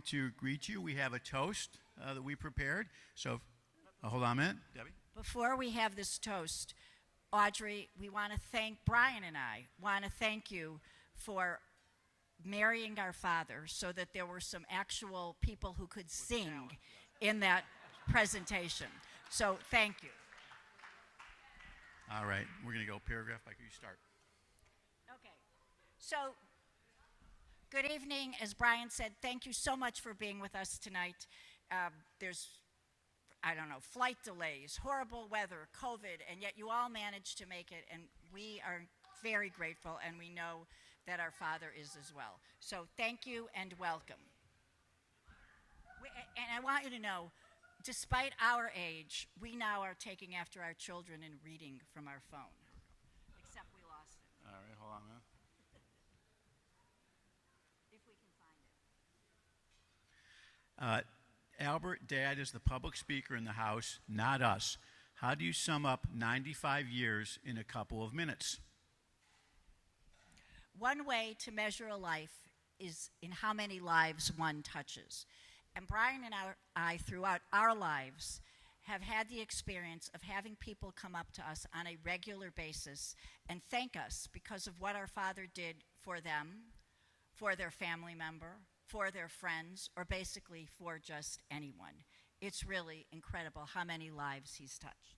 to greet you. We have a toast that we prepared. So, hold on a minute, Debbie. Before we have this toast, Audrey, we want to thank, Brian and I want to thank you for marrying our father so that there were some actual people who could sing in that presentation. So thank you. All right, we're going to go paragraph by you start. Okay, so good evening. As Brian said, thank you so much for being with us tonight. There's, I don't know, flight delays, horrible weather, COVID, and yet you all managed to make it, and we are very grateful, and we know that our father is as well. So thank you and welcome. And I want you to know, despite our age, we now are taking after our children and reading from our phone. Except we lost it. All right, hold on a minute. If we can find it. Albert, Dad is the public speaker in the House, not us. How do you sum up 95 years in a couple of minutes? One way to measure a life is in how many lives one touches. And Brian and I, throughout our lives, have had the experience of having people come up to us on a regular basis and thank us because of what our father did for them, for their family member, for their friends, or basically for just anyone. It's really incredible how many lives he's touched.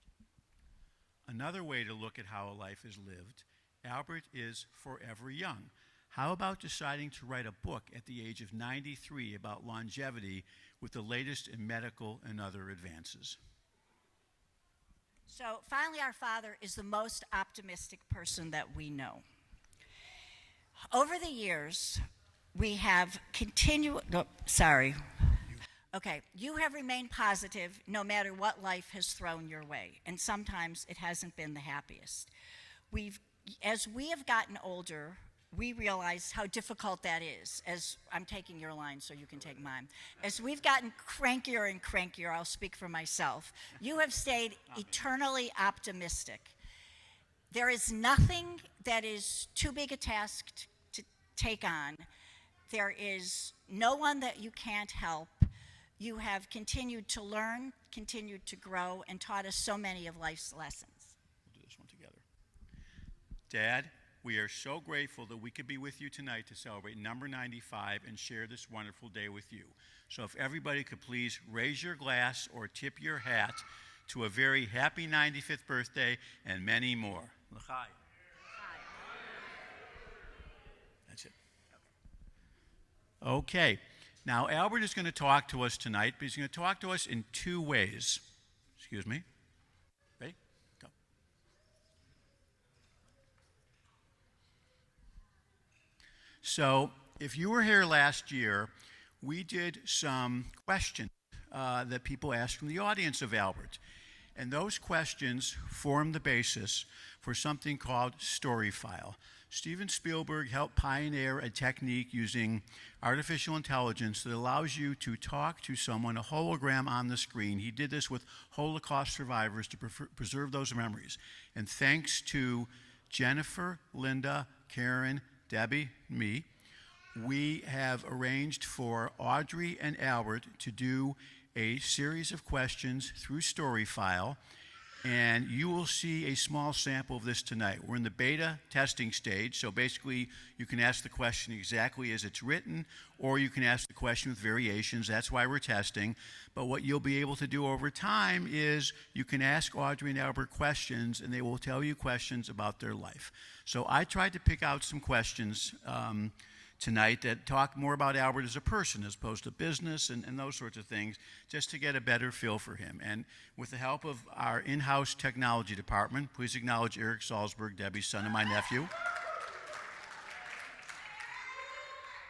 Another way to look at how a life is lived, Albert is forever young. How about deciding to write a book at the age of 93 about longevity with the latest in medical and other advances? So finally, our father is the most optimistic person that we know. Over the years, we have continued, you have remained positive no matter what life has thrown your way, and sometimes it hasn't been the happiest. As we have gotten older, we realize how difficult that is. As I'm taking your line so you can take mine. As we've gotten crankier and crankier, I'll speak for myself, you have stayed eternally optimistic. There is nothing that is too big a task to take on. There is no one that you can't help. You have continued to learn, continued to grow, and taught us so many of life's lessons. We'll do this one together. Dad, we are so grateful that we could be with you tonight to celebrate number 95 and share this wonderful day with you. So if everybody could please raise your glass or tip your hat to a very happy 95th birthday and many more. L'chaim. That's it. Okay. Now, Albert is going to talk to us tonight, but he's going to talk to us in two ways. Excuse me. Ready? Go. So, if you were here last year, we did some questions that people asked from the audience of Albert. And those questions form the basis for something called StoryFile. Steven Spielberg helped pioneer a technique using artificial intelligence that allows you to talk to someone, a hologram on the screen. He did this with Holocaust survivors to preserve those memories. And thanks to Jennifer, Linda, Karen, Debbie, me, we have arranged for Audrey and Albert to do a series of questions through StoryFile, and you will see a small sample of this tonight. We're in the beta testing stage, so basically you can ask the question exactly as it's written, or you can ask the question with variations. That's why we're testing. But what you'll be able to do over time is you can ask Audrey and Albert questions, and they will tell you questions about their life. So I tried to pick out some questions tonight that talk more about Albert as a person as opposed to business and those sorts of things, just to get a better feel for him. And with the help of our in-house technology department, please acknowledge Eric Salzberg, Debbie's son and my nephew.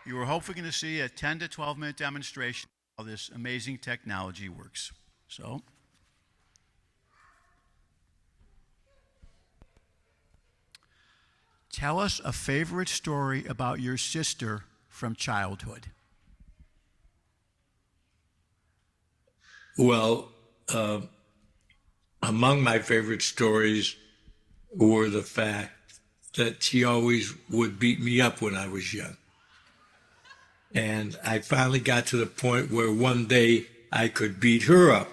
You are hopefully going to see a 10 to 12 minute demonstration of how this amazing technology works. So, tell us a favorite story about your sister from childhood. Well, among my favorite stories were the fact that she always would beat me up when I was young. And I finally got to the point where one day I could beat her up.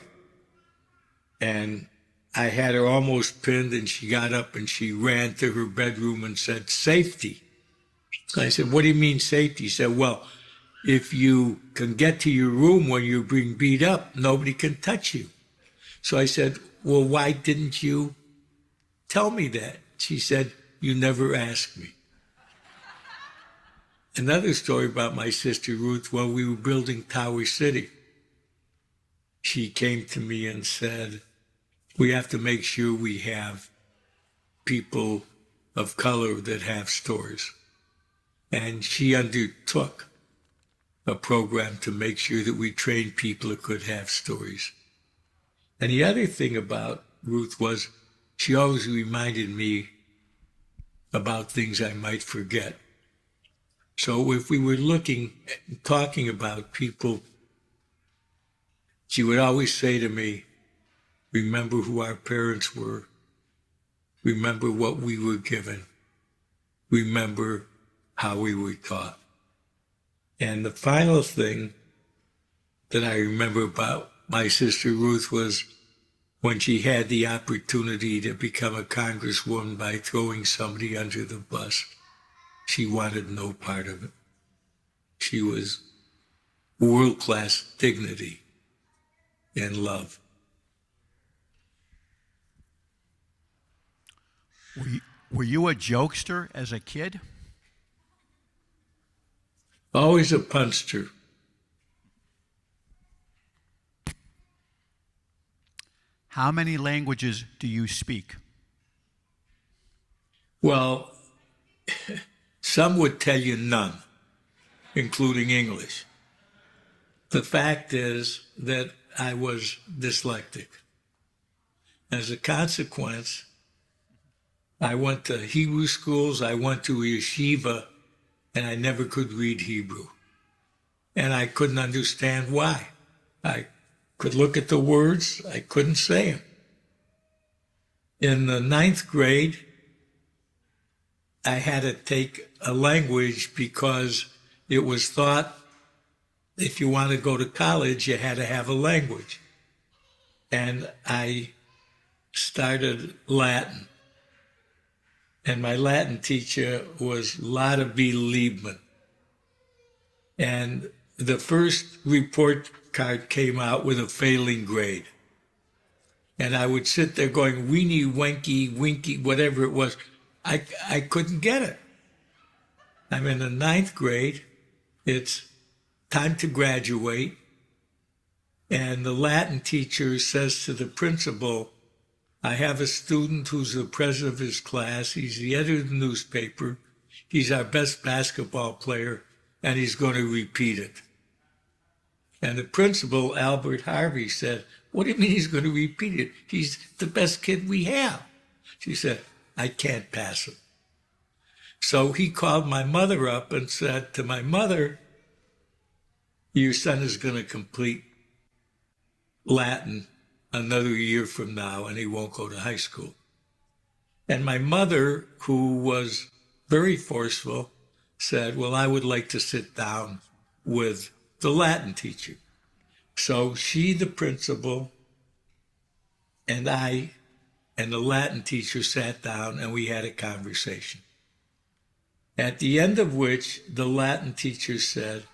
And I had her almost pinned, and she got up and she ran to her bedroom and said, "Safety." I said, "What do you mean safety?" She said, "Well, if you can get to your room when you're being beat up, nobody can touch you." So I said, "Well, why didn't you tell me that?" She said, "You never asked me." Another story about my sister Ruth, while we were building Tower City, she came to me and said, "We have to make sure we have people of color that have stores." And she undertook a program to make sure that we trained people that could have stories. And the other thing about Ruth was she always reminded me about things I might forget. So if we were talking about people, she would always say to me, "Remember who our parents were. Remember what we were given. Remember how we were taught." And the final thing that I remember about my sister Ruth was when she had the opportunity to become a congresswoman by throwing somebody under the bus. She wanted no part of it. She was world-class dignity and love. Were you a jokester as a kid? Always a punster. How many languages do you speak? Well, some would tell you none, including English. The fact is that I was dyslexic. As a consequence, I went to Hebrew schools, I went to yeshiva, and I never could read Hebrew. And I couldn't understand why. I could look at the words, I couldn't say them. In the 9th grade, I had to take a language because it was thought if you want to go to college, you had to have a language. And I started Latin. And my Latin teacher was Lotta B. Liebman. And the first report card came out with a failing grade. And I would sit there going, weenie, wanky, winky, whatever it was. I couldn't get it. I'm in the 9th grade. It's time to graduate. And the Latin teacher says to the principal, "I have a student who's the president of his class. He's the editor of the newspaper. He's our best basketball player, and he's going to repeat it." And the principal, Albert Harvey, said, "What do you mean he's going to repeat it? He's the best kid we have." She said, "I can't pass him." So he called my mother up and said to my mother, "Your son is going to complete Latin another year from now, and he won't go to high school." And my mother, who was very forceful, said, "Well, I would like to sit down with the Latin teacher." So she, the principal, and I and the Latin teacher sat down and we had a conversation. At the end of which the Latin teacher said,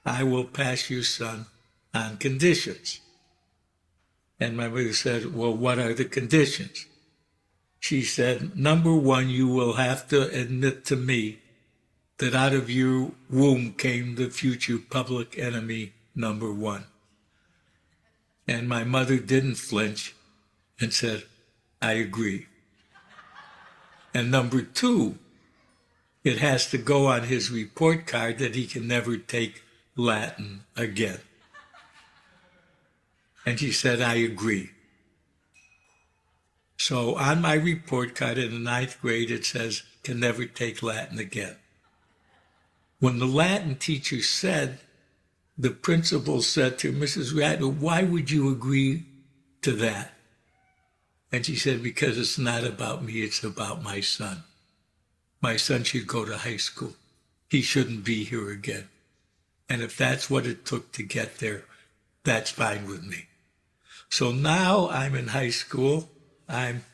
"I will pass your son on conditions." And my mother said, "Well, what are the conditions?" She said, "Number one, you will have to admit to me that out of your womb came the future public enemy number one." And my mother didn't flinch and said, "I agree." And number two, it has to go on his report card that he can never take Latin again. And she said, "I agree." So on my report card in the 9th grade, it says, "Can never take Latin again." When the Latin teacher said, the principal said to Mrs. Ratner, "Why would you agree to that?" And she said, "Because it's not about me, it's about my son. My son should go to high school. He shouldn't be here again." And if that's what it took to get there, that's fine with me. So now I'm in high school. I'm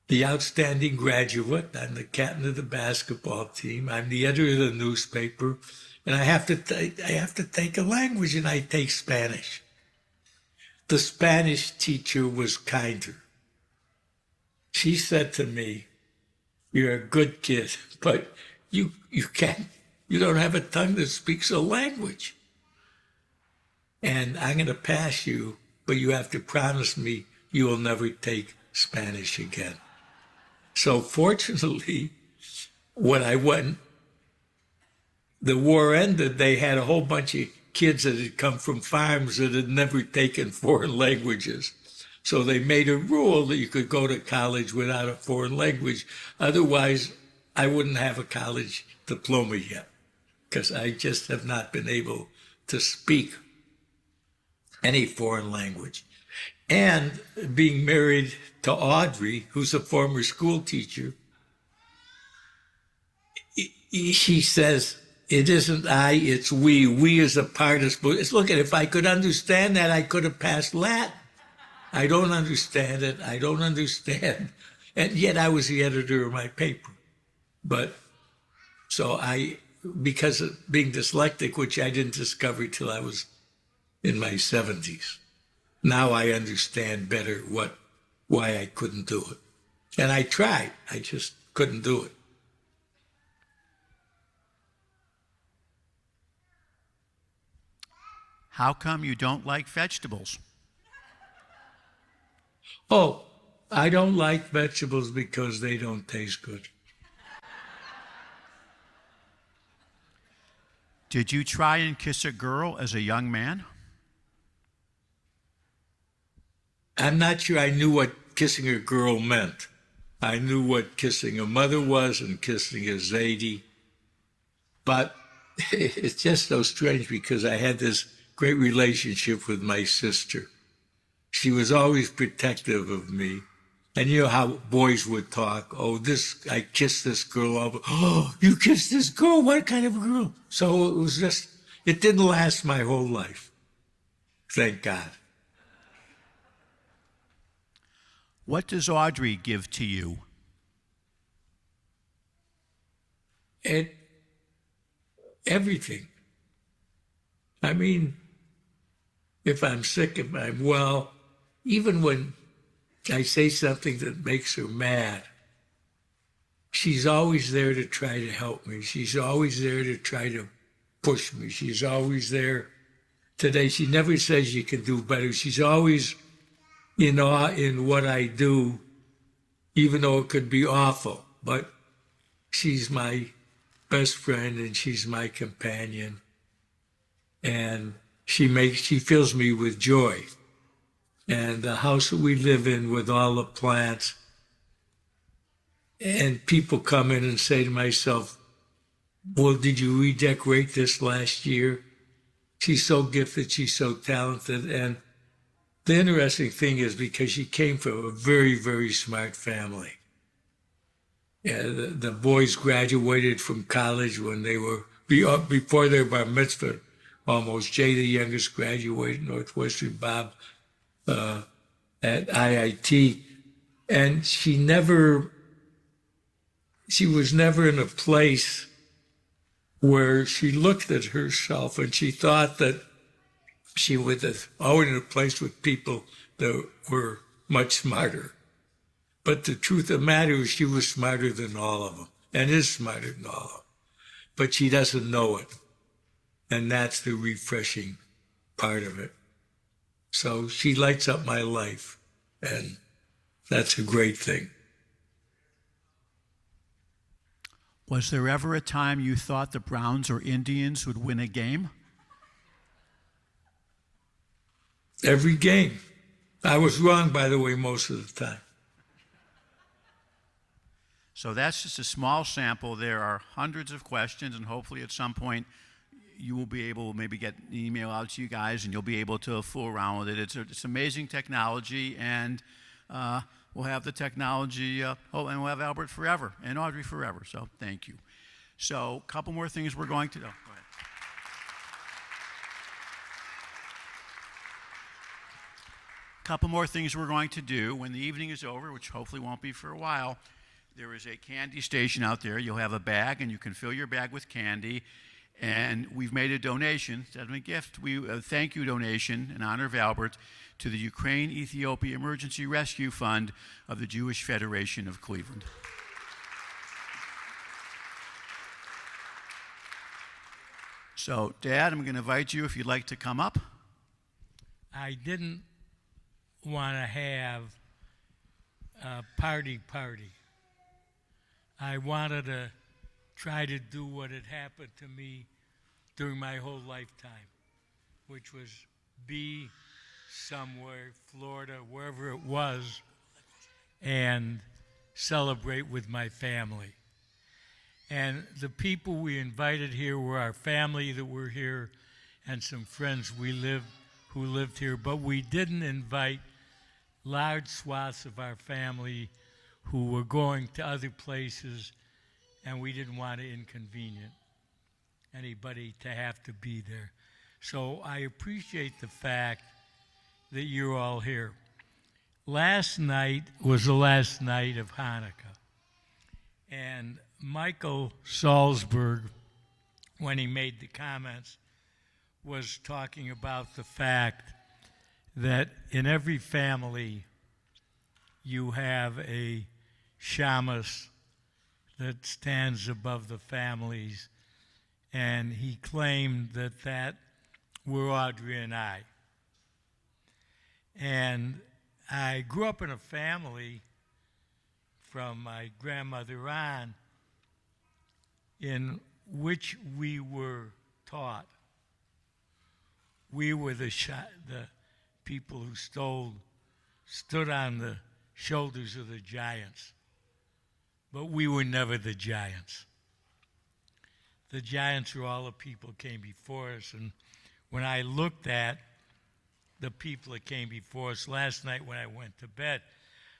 the outstanding graduate. I'm the captain of the basketball team. I'm the editor of the newspaper. And I have to take a language, and I take Spanish. The Spanish teacher was kinder. She said to me, "You're a good kid, but you don't have a tongue that speaks a language. And I'm going to pass you, but you have to promise me you will never take Spanish again." So fortunately, when the war ended, they had a whole bunch of kids that had come from farms that had never taken foreign languages. So they made a rule that you could go to college without a foreign language. Otherwise, I wouldn't have a college diploma yet, because I just have not been able to speak any foreign language. And being married to Audrey, who's a former school teacher, she says, "It isn't I, it's we. We is a participle." Look, if I could understand that, I could have passed Latin. I don't understand it. I don't understand. And yet I was the editor of my paper. But so because of being dyslexic, which I didn't discover till I was in my 70s, now I understand better why I couldn't do it. And I tried. I just couldn't do it. How come you don't like vegetables? Oh, I don't like vegetables because they don't taste good. Did you try and kiss a girl as a young man? I'm not sure I knew what kissing a girl meant. I knew what kissing a mother was and kissing a Zadie. But it's just so strange because I had this great relationship with my sister. She was always protective of me. And you know how boys would talk, "Oh, I kissed this girl." "Oh, you kissed this girl? What kind of a girl?" So it didn't last my whole life. Thank God. What does Audrey give to you? Everything. I mean, if I'm sick, if I'm well, even when I say something that makes her mad, she's always there to try to help me. She's always there to try to push me. She's always there. Today, she never says you can do better. She's always in awe in what I do, even though it could be awful. But she's my best friend and she's my companion. And she fills me with joy. And the house that we live in with all the plants, and people come in and say to myself, "Well, did you redecorate this last year?" She's so gifted, she's so talented. And the interesting thing is because she came from a very, very smart family. Yeah, the boys graduated from college when they were, before their bar mitzvah, almost. Jay, the youngest, graduated Northwestern, Bob at IIT. And she was never in a place where she looked at herself and she thought that she was always in a place with people that were much smarter. But the truth of the matter is she was smarter than all of them and is smarter than all of them. But she doesn't know it. And that's the refreshing part of it. So she lights up my life, and that's a great thing. Was there ever a time you thought the Browns or Indians would win a game? Every game. I was wrong, by the way, most of the time. So that's just a small sample. There are hundreds of questions, and hopefully at some point you will be able to maybe get an email out to you guys, and you'll be able to fool around with it. It's amazing technology, and we'll have the technology, and we'll have Albert forever and Audrey forever. So thank you. So a couple more things we're going to do. Go ahead. couple more things we're going to do. When the evening is over, which hopefully won't be for a while, there is a candy station out there. You'll have a bag, and you can fill your bag with candy. And we've made a donation, instead of a gift, a thank you donation in honor of Albert to the Ukraine-Ethiopia Emergency Rescue Fund of the Jewish Federation of Cleveland. So, Dad, I'm going to invite you if you'd like to come up. I didn't want to have a party. I wanted to try to do what had happened to me during my whole lifetime, which was be somewhere, Florida, wherever it was, and celebrate with my family. And the people we invited here were our family that were here and some friends who lived here, but we didn't invite large swaths of our family who were going to other places, and we didn't want to inconvenience anybody to have to be there. So I appreciate the fact that you're all here. Last night was the last night of Hanukkah, and Michael Salzberg, when he made the comments, was talking about the fact that in every family you have a shamus that stands above the families, and he claimed that were Audrey and I. And I grew up in a family from my grandmother on in which we were taught. We were the people who stood on the shoulders of the giants. But we were never the giants. The giants were all the people who came before us. And when I looked at the people that came before us last night when I went to bed,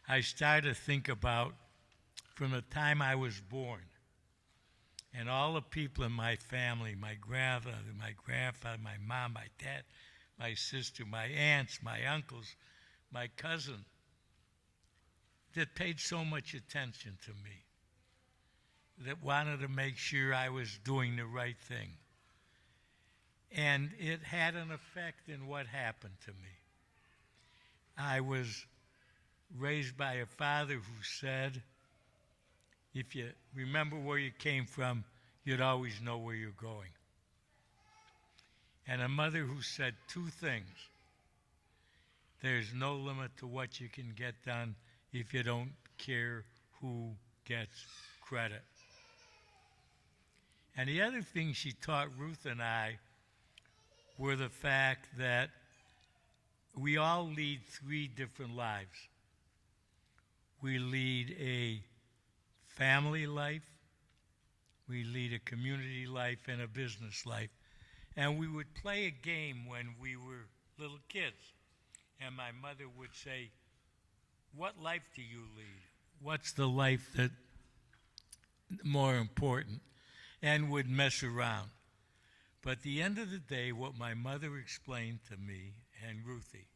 I started to think about from the time I was born and all the people in my family, my grandfather, my mom, my dad, my sister, my aunts, my uncles, my cousin, that paid so much attention to me, that wanted to make sure I was doing the right thing. And it had an effect in what happened to me. I was raised by a father who said, if you remember where you came from, you'd always know where you're going. And a mother who said two things. There's no limit to what you can get done if you don't care who gets credit. And the other thing she taught Ruth and I were the fact that we all lead three different lives. We lead a family life, we lead a community life, and a business life. And we would play a game when we were little kids. And my mother would say, what life do you lead? What's the life that's more important? And would mess around. But at the end of the day, what my mother explained to me and Ruthie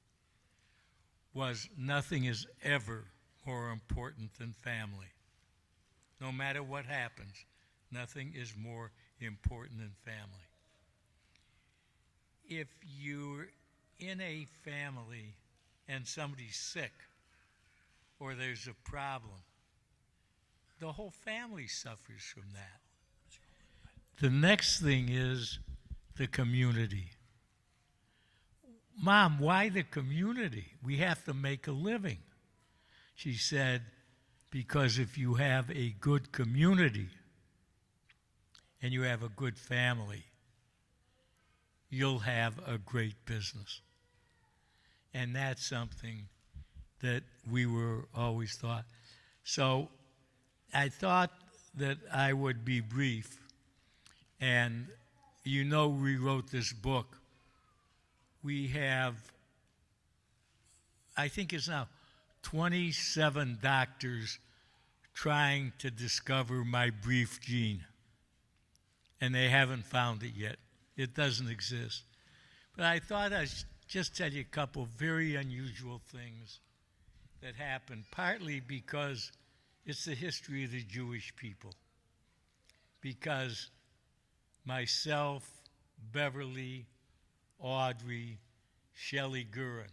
was nothing is ever more important than family. No matter what happens, nothing is more important than family. If you're in a family and somebody's sick or there's a problem, the whole family suffers from that. The next thing is the community. Mom, why the community? We have to make a living. She said, because if you have a good community and you have a good family, you'll have a great business. And that's something that we were always taught. So I thought that I would be brief. And we wrote this book. We have, I think it's now 27 doctors trying to discover my brief gene. And they haven't found it yet. It doesn't exist. But I thought I'd just tell you a couple very unusual things that happened, partly because it's the history of the Jewish people. Because myself, Beverly, Audrey, Shelley Gurin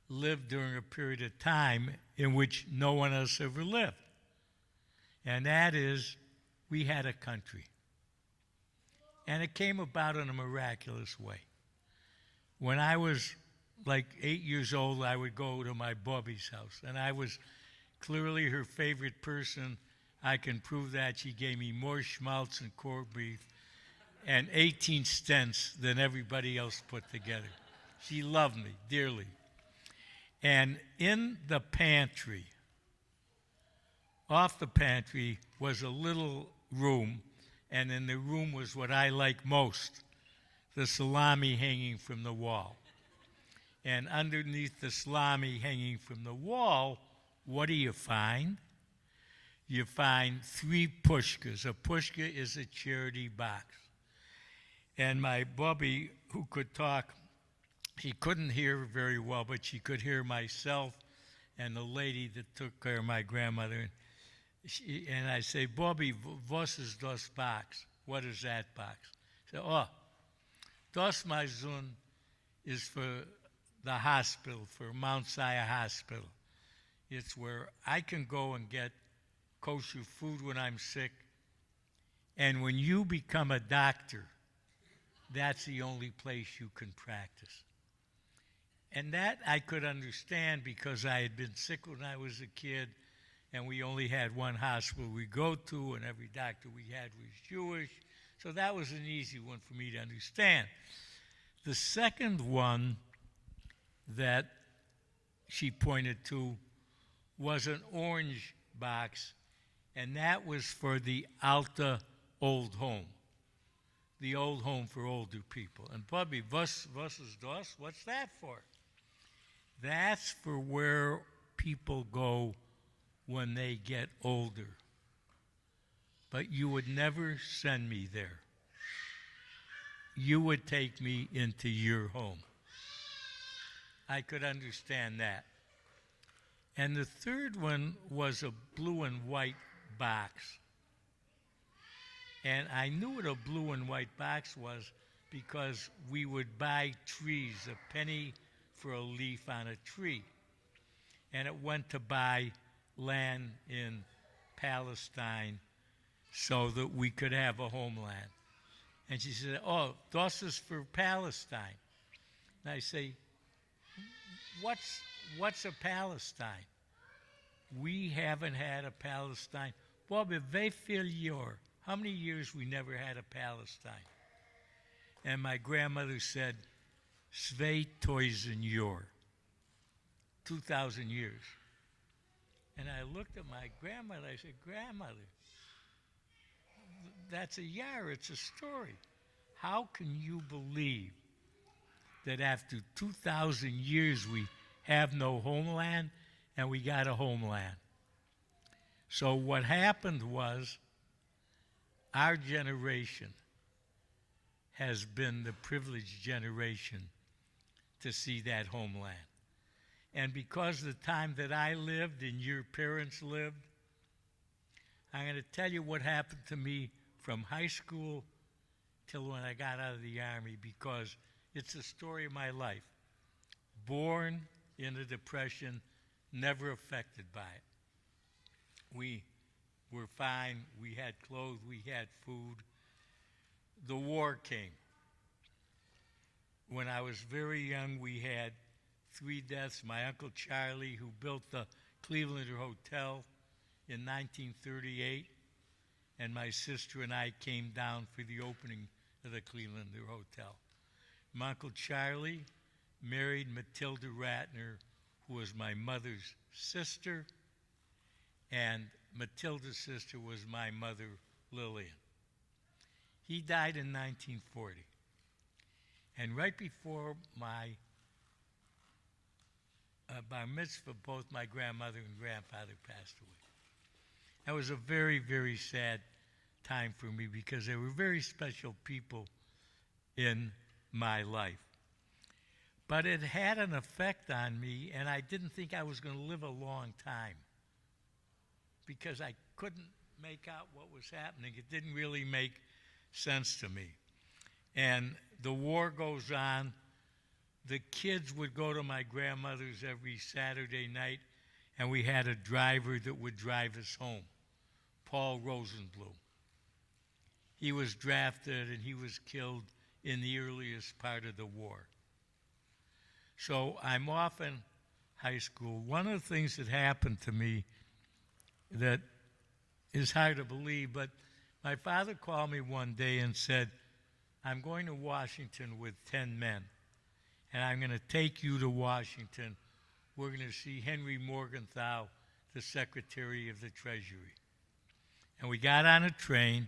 lived during a period of time in which no one else ever lived. And that is, we had a country. And it came about in a miraculous way. When I was like 8 years old, I would go to my Bobby's house, and I was clearly her favorite person. I can prove that. She gave me more schmaltz and corned beef and 18 stents than everybody else put together. She loved me dearly. And in the pantry, off the pantry, was a little room, and in the room was what I like most, the salami hanging from the wall. And underneath the salami hanging from the wall, what do you find? You find 3 pushkas. A pushka is a charity box. And my Bubby, who could talk, he couldn't hear very well, but she could hear myself and the lady that took care of my grandmother. And I say, Bobby, was ist das box? What is that box? She said, oh, das, my son, is for the hospital, for Mount Sinai Hospital. It's where I can go and get kosher food when I'm sick. And when you become a doctor, that's the only place you can practice. And that I could understand because I had been sick when I was a kid, and we only had one hospital we go to, and every doctor we had was Jewish. So that was an easy one for me to understand. The second one that she pointed to was an orange box, and that was for the Alta Old Home, the old home for older people. And Bubby, was ist das? What's that for? That's for where people go when they get older. But you would never send me there. You would take me into your home. I could understand that. And the third one was a blue and white box. And I knew what a blue and white box was because we would buy trees, a penny for a leaf on a tree. And it went to buy land in Palestine so that we could have a homeland. And she said, oh, das is for Palestine. And I say, what's a Palestine? We haven't had a Palestine. Bobby, wie viel Jahr? How many years we never had a Palestine? And my grandmother said, 2000 Jahr. 2,000 years. And I looked at my grandmother, I said, Grandmother, that's a yar, it's a story. How can you believe that after 2,000 years we have no homeland and we got a homeland? So what happened was our generation has been the privileged generation to see that homeland. And because of the time that I lived and your parents lived, I'm going to tell you what happened to me from high school till when I got out of the Army, because it's the story of my life. Born in a depression, never affected by it. We were fine. We had clothes. We had food. The war came. When I was very young, we had 3 deaths. My Uncle Charlie, who built the Clevelander Hotel in 1938, and my sister and I came down for the opening of the Clevelander Hotel. My Uncle Charlie married Matilda Ratner, who was my mother's sister, and Matilda's sister was my mother, Lillian. He died in 1940. And right before my bar mitzvah, both my grandmother and grandfather passed away. That was a very, very sad time for me because they were very special people in my life. But it had an effect on me, and I didn't think I was going to live a long time because I couldn't make out what was happening. It didn't really make sense to me. And the war goes on. The kids would go to my grandmother's every Saturday night, and we had a driver that would drive us home, Paul Rosenblum. He was drafted and he was killed in the earliest part of the war. So I'm off in high school. One of the things that happened to me that is hard to believe, but my father called me one day and said, I'm going to Washington with 10 men, and I'm going to take you to Washington. We're going to see Henry Morgenthau, the Secretary of the Treasury. And we got on a train.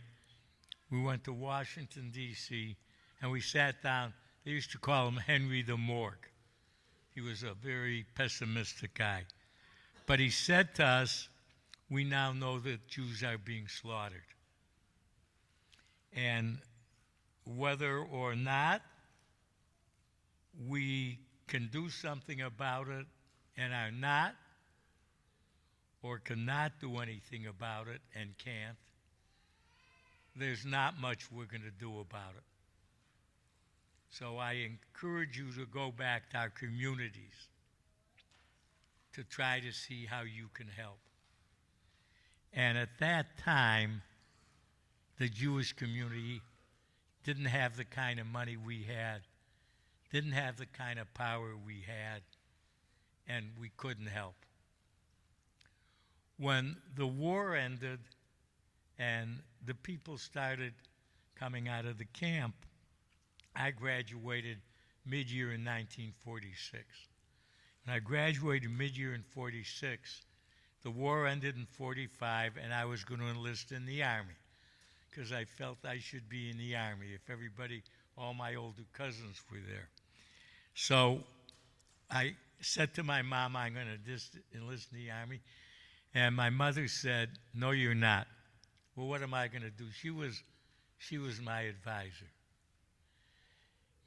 We went to Washington, D.C., and we sat down. They used to call him Henry the Morgue. He was a very pessimistic guy. But he said to us, we now know that Jews are being slaughtered. And whether or not we can do something about it and are not, or cannot do anything about it and can't, there's not much we're going to do about it. So I encourage you to go back to our communities to try to see how you can help. And at that time, the Jewish community didn't have the kind of money we had, didn't have the kind of power we had, and we couldn't help. When the war ended and the people started coming out of the camp, I graduated mid-year in 1946. When I graduated mid-year in 46, the war ended in 45, and I was going to enlist in the Army because I felt I should be in the Army if everybody, all my older cousins were there. So I said to my mom, I'm going to enlist in the Army. And my mother said, no, you're not. Well, what am I going to do? She was my advisor.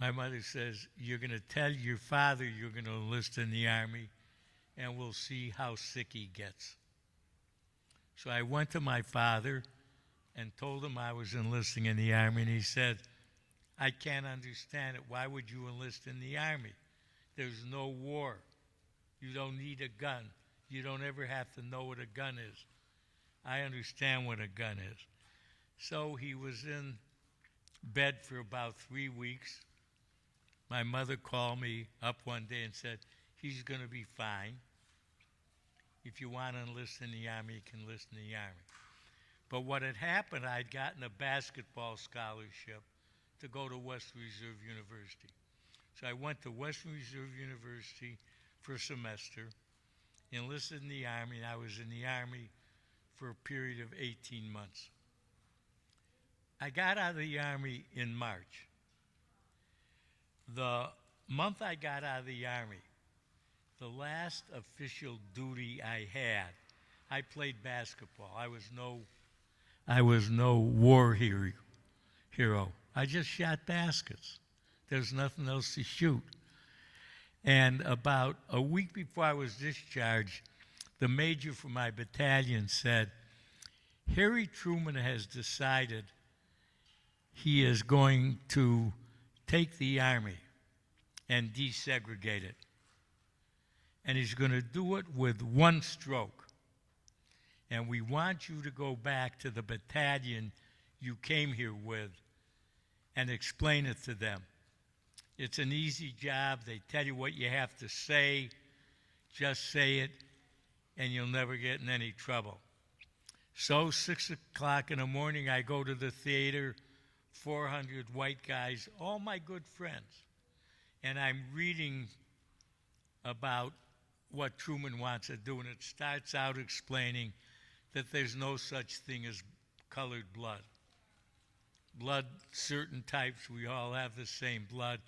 My mother says, you're going to tell your father you're going to enlist in the Army, and we'll see how sick he gets. So I went to my father and told him I was enlisting in the Army, and he said, I can't understand it. Why would you enlist in the Army? There's no war. You don't need a gun. You don't ever have to know what a gun is. I understand what a gun is. So he was in bed for about 3 weeks. My mother called me up one day and said, he's going to be fine. If you want to enlist in the Army, you can enlist in the Army. But what had happened, I'd gotten a basketball scholarship to go to Western Reserve University. So I went to Western Reserve University for a semester, enlisted in the Army, and I was in the Army for a period of 18 months. I got out of the Army in March. The month I got out of the Army, the last official duty I had, I played basketball. I was no war hero. I just shot baskets. There's nothing else to shoot. And about a week before I was discharged, the major for my battalion said, Harry Truman has decided he is going to take the Army and desegregate it. And he's going to do it with one stroke. And we want you to go back to the battalion you came here with and explain it to them. It's an easy job. They tell you what you have to say. Just say it, and you'll never get in any trouble. So 6 o'clock in the morning, I go to the theater, 400 white guys, all my good friends. And I'm reading about what Truman wants to do, and it starts out explaining that there's no such thing as colored blood. Blood, certain types, we all have the same blood.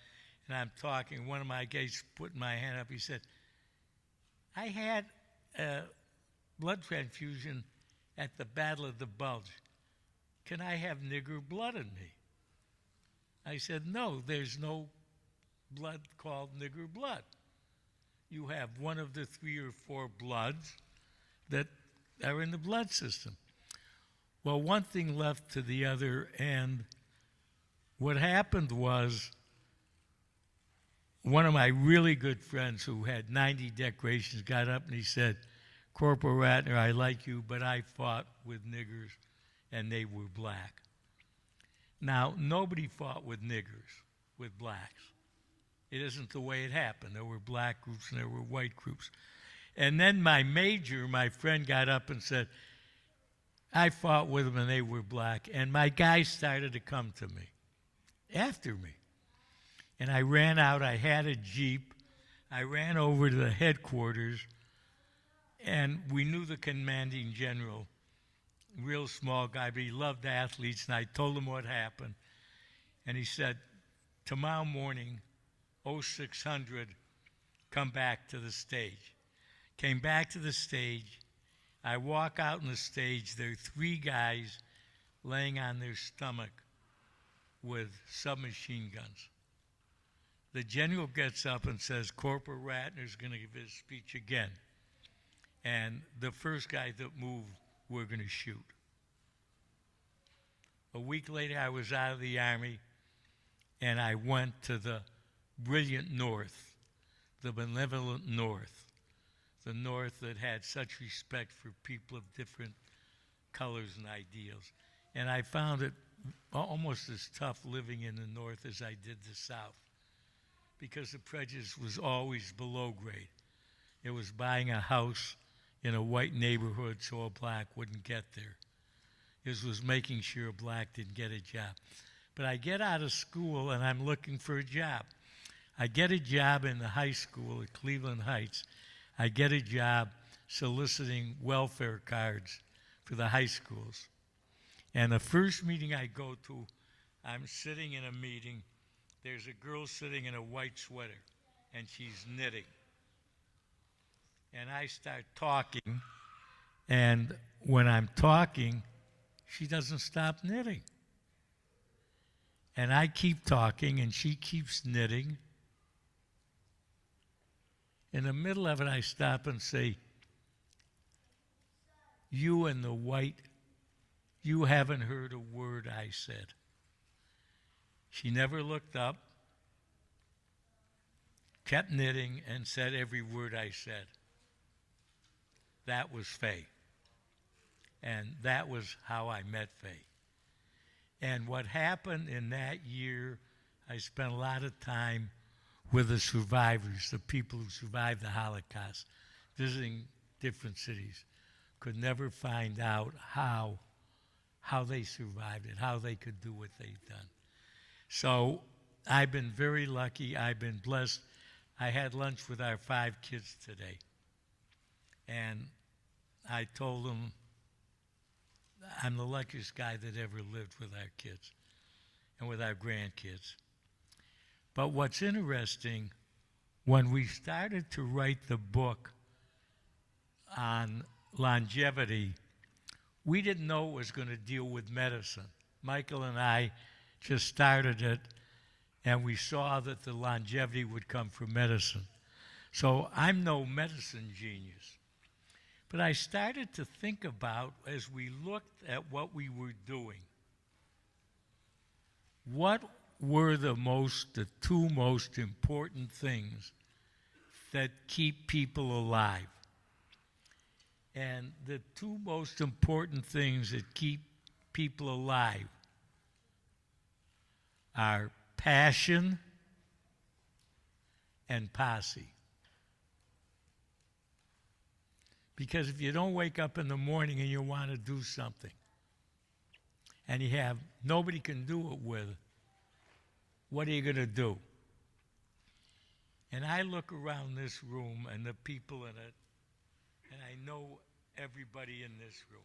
And I'm talking, one of my guys put my hand up, he said, I had a blood transfusion at the Battle of the Bulge. Can I have nigger blood in me? I said, no, there's no blood called nigger blood. You have one of the 3 or 4 bloods that are in the blood system. Well, one thing left to the other, and what happened was one of my really good friends who had 90 decorations got up and he said, Corporal Ratner, I like you, but I fought with niggers and they were black. Now, nobody fought with niggers, with blacks. It isn't the way it happened. There were black groups and there were white groups. And then my major, my friend, got up and said, I fought with them and they were black. And my guys started to come to me, after me. And I ran out. I had a Jeep. I ran over to the headquarters, and we knew the commanding general, real small guy, but he loved athletes, and I told him what happened. And he said, tomorrow morning, 0600, come back to the stage. Came back to the stage. I walk out on the stage. There are 3 guys laying on their stomach with submachine guns. The general gets up and says, Corporal Ratner's going to give his speech again. And the first guy that moved, we're going to shoot. A week later, I was out of the Army, and I went to the brilliant North, the benevolent North, the North that had such respect for people of different colors and ideals. And I found it almost as tough living in the North as I did the South, because the prejudice was always below grade. It was buying a house in a white neighborhood so a black wouldn't get there. It was making sure a black didn't get a job. But I get out of school and I'm looking for a job. I get a job in the high school at Cleveland Heights. I get a job soliciting welfare cards for the high schools. And the first meeting I go to, I'm sitting in a meeting. There's a girl sitting in a white sweater, and she's knitting. And I start talking, and when I'm talking, she doesn't stop knitting. And I keep talking, and she keeps knitting. In the middle of it, I stop and say, you and the white, you haven't heard a word I said. She never looked up, kept knitting, and said every word I said. That was Faye. And that was how I met Faye. And what happened in that year, I spent a lot of time with the survivors, the people who survived the Holocaust, visiting different cities. Could never find out how they survived it, how they could do what they've done. So I've been very lucky. I've been blessed. I had lunch with our 5 kids today. And I told them I'm the luckiest guy that ever lived with our kids and with our grandkids. But what's interesting, when we started to write the book on longevity, we didn't know it was going to deal with medicine. Michael and I just started it, and we saw that the longevity would come from medicine. So I'm no medicine genius. But I started to think about, as we looked at what we were doing, what were the 2 most important things that keep people alive? And the 2 most important things that keep people alive are passion and posse. Because if you don't wake up in the morning and you want to do something, and you have nobody can do it with, what are you going to do? And I look around this room and the people in it, and I know everybody in this room.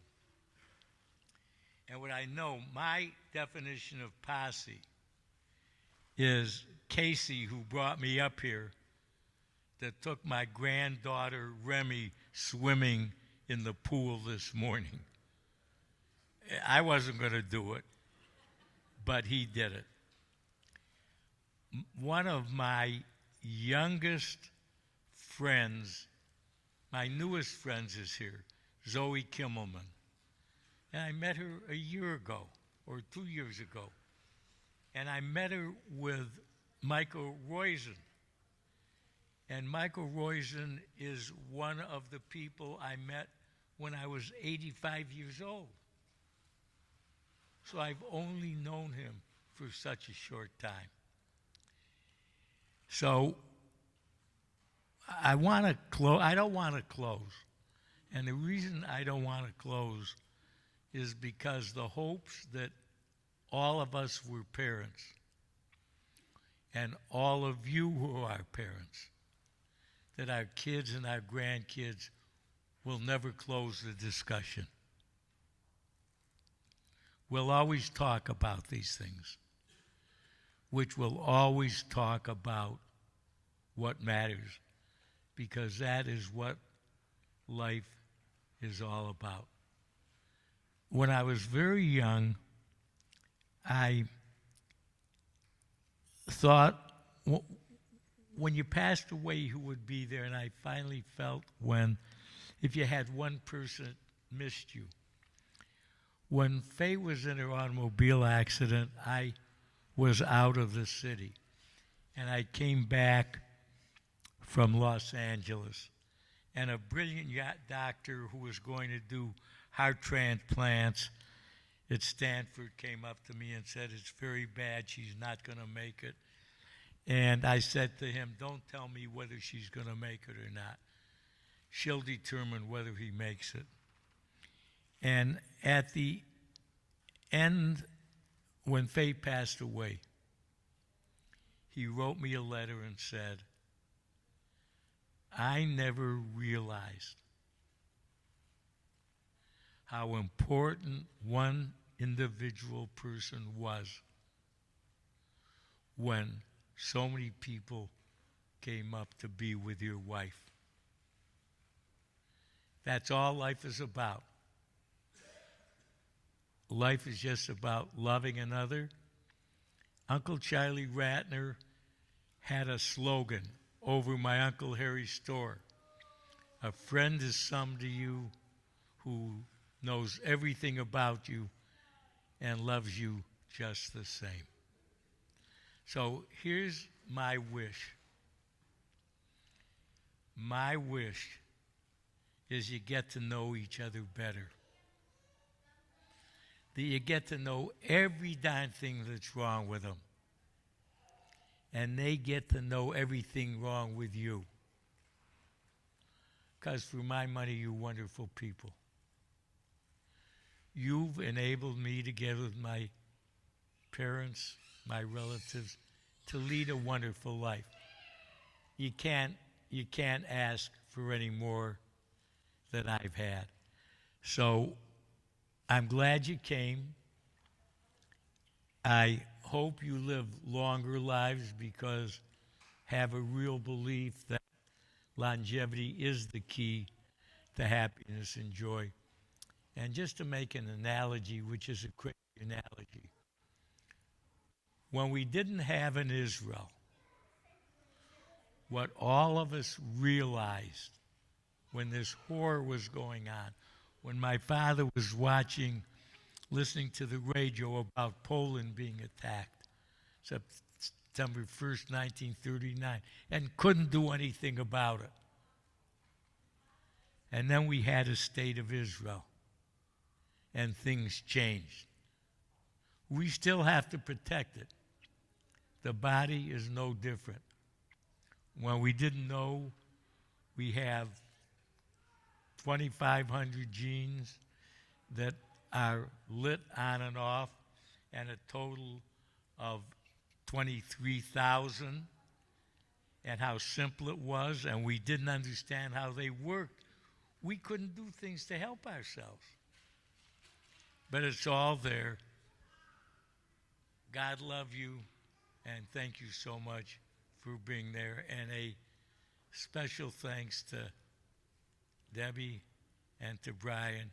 And what I know, my definition of posse is Casey, who brought me up here, that took my granddaughter Remy swimming in the pool this morning. I wasn't going to do it, but he did it. one of my youngest friends, my newest friends is here, Zoe Kimmelman. And I met her a year ago or 2 years ago. And I met her with Michael Roizen. And Michael Roizen is one of the people I met when I was 85 years old. So I've only known him for such a short time. So I want to close. I don't want to close. And the reason I don't want to close is because the hopes that all of us were parents, and all of you who are parents, that our kids and our grandkids will never close the discussion. We'll always talk about these things, which will always talk about what matters, because that is what life is all about. When I was very young, I thought, when you passed away, who would be there? And I finally felt if you had one person that missed you. When Faye was in her automobile accident, I was out of the city. And I came back from Los Angeles. And a brilliant doctor who was going to do heart transplants at Stanford came up to me and said, "It's very bad, she's not going to make it." And I said to him, "Don't tell me whether she's going to make it or not. She'll determine whether he makes it." And at the end, when Faye passed away, he wrote me a letter and said, "I never realized how important one individual person was when so many people came up to be with your wife." That's all life is about. Life is just about loving another. Uncle Charlie Ratner had a slogan over my Uncle Harry's store: "A friend is some to you who knows everything about you and loves you just the same." So here's my wish. My wish is you get to know each other better. That you get to know every darn thing that's wrong with them. And they get to know everything wrong with you. Because for my money, you're wonderful people. You've enabled me, together with my parents, my relatives, to lead a wonderful life. You can't ask for any more than I've had. So I'm glad you came. I hope you live longer lives, because have a real belief that longevity is the key to happiness and joy. And just to make an analogy, which is a quick analogy, when we didn't have an Israel, what all of us realized when this horror was going on, when my father was listening to the radio about Poland being attacked, September 1st, 1939, and couldn't do anything about it. And then we had a state of Israel, and things changed. We still have to protect it. The body is no different. When we didn't know, we have 2,500 genes that are lit on and off, and a total of 23,000, and how simple it was, and we didn't understand how they worked. We couldn't do things to help ourselves. But it's all there. God love you, and thank you so much for being there. And a special thanks to Debbie and to Brian.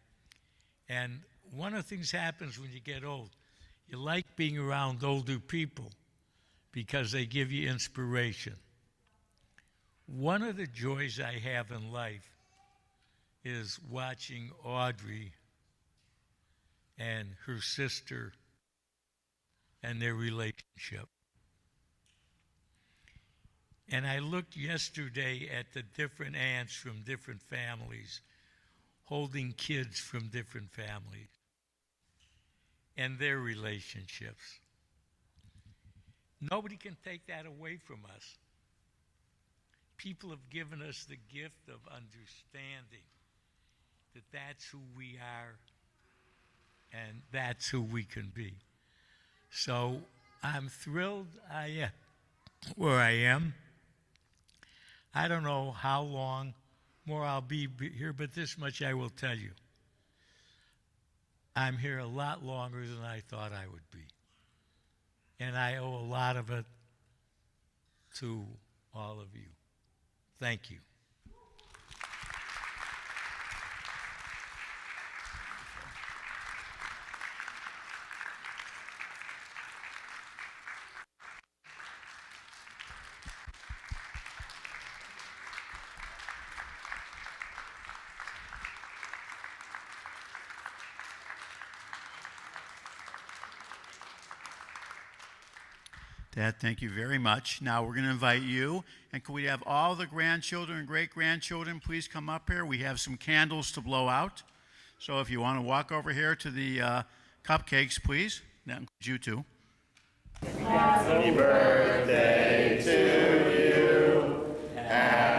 And one of the things happens when you get old. You like being around older people because they give you inspiration. One of the joys I have in life is watching Audrey and her sister and their relationship. And I looked yesterday at the different aunts from different families holding kids from different families and their relationships. Nobody can take that away from us. People have given us the gift of understanding that that's who we are and that's who we can be. So I'm thrilled I am where I am. I don't know how long more I'll be here, but this much I will tell you. I'm here a lot longer than I thought I would be. And I owe a lot of it to all of you. Thank you. Dad, thank you very much. Now we're going to invite you, and can we have all the grandchildren and great-grandchildren please come up here? We have some candles to blow out. So if you want to walk over here to the cupcakes, please. That includes you too. Happy birthday to you. Happy